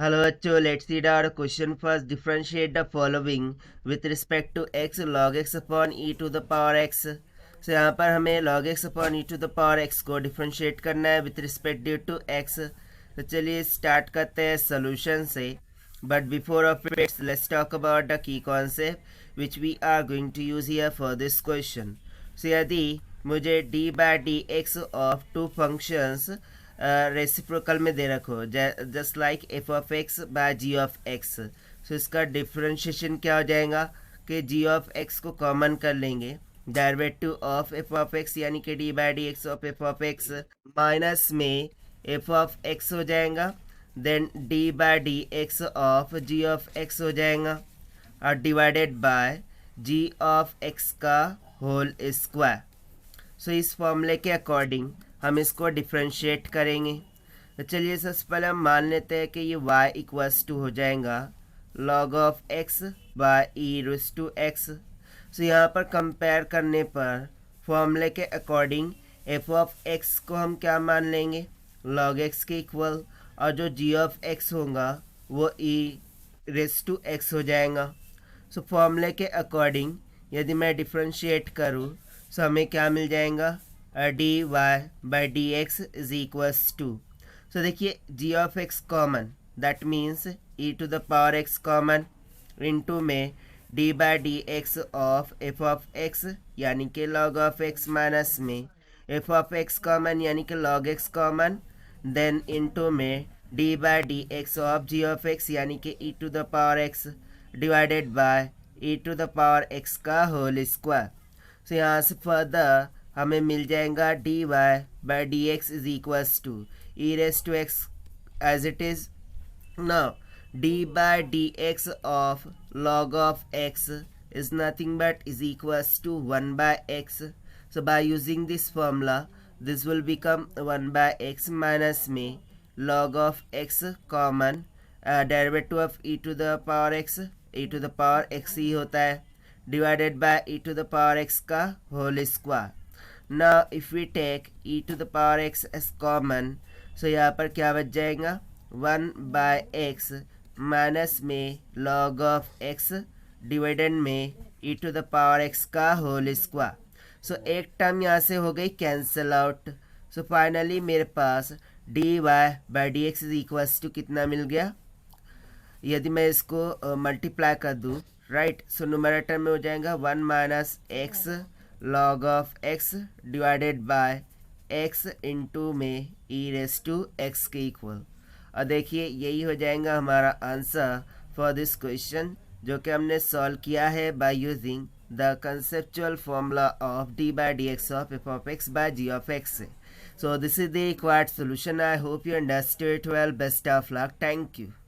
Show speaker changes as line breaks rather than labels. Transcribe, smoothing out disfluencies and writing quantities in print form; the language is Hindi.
Hello बच्चों, let's read our question first. Differentiate the following with respect to x log x upon e to the power x. So यहाँ पर हमें log x upon e to the power x को differentiate करना है with respect to x. तो चलिए start करते हैं solution से. But before of it, let's talk about the key concept which we are going to use here for this question. So यदि मुझे d by dx of two functions reciprocal में दे रखो, just like f of x by g of x. So इसका डिफ्रेंशिएशन क्या हो जाएगा कि जी ऑफ एक्स को कॉमन कर लेंगे, derivative of f of x यानी कि d by d x of f of x minus में एफ ऑफ एक्स हो जाएगा, then d by d x of g of x हो जाएगा और divided by g of x का होल स्क्वायर. सो इस फॉर्मूले के अकॉर्डिंग हम इसको डिफ्रेंशिएट करेंगे. तो चलिए सबसे पहले हम मान लेते हैं कि ये y इक्वल्स टू हो जाएगा log of x by e raise to x. So यहाँ पर कंपेयर करने पर फॉर्मूले के अकॉर्डिंग f ऑफ x को हम क्या मान लेंगे, log x के इक्वल, और जो g ऑफ x होगा वो e रेज़ टू x हो जाएगा. सो फॉर्मूले के अकॉर्डिंग यदि मैं डिफ्रेंशिएट करूँ तो हमें क्या मिल जाएगा, d y by d x is equals to. So देखिए g of x common, that means e to the power x common, into में d by d x of f of x यानी कि लॉग ऑफ एक्स माइनस में एफ ऑफ एक्स कॉमन यानी कि log x common, then into में d by d x of g of x यानी कि e to the power x divided by e to the power x का होल स्क्वायर. सो यहाँ से फर्दर हमें मिल जाएगा d y by d x is equals to e raise to x as it is. Now d by d x of log of x is nothing but is equals to 1 by x. So by using this formula, this will become 1 by x minus में log of x common, derivative of e to the power x, e to the power x ही होता है, divided by e to the power x का whole square. Now if we take e to the power x as common, so यहाँ पर क्या बच जाएगा, 1 by x माइनस में log of x डिवाइडेड में e to the power x का होल स्क्वायर. सो एक टर्म यहाँ से हो गई कैंसिल आउट. सो फाइनली मेरे पास d y by d x is equals to कितना मिल गया, यदि मैं इसको मल्टीप्लाई कर दूँ, राइट. सो न्यूमरेटर में हो जाएगा 1 minus x log of x divided by x into में ई रेज़ टू x के इक्वल. और देखिए यही हो जाएगा हमारा आंसर फॉर दिस क्वेश्चन, जो कि हमने सॉल्व किया है by using the conceptual formula of d by d x of f of x by g of x. So this is the required solution. I hope you understood it well. Best of luck. Thank you.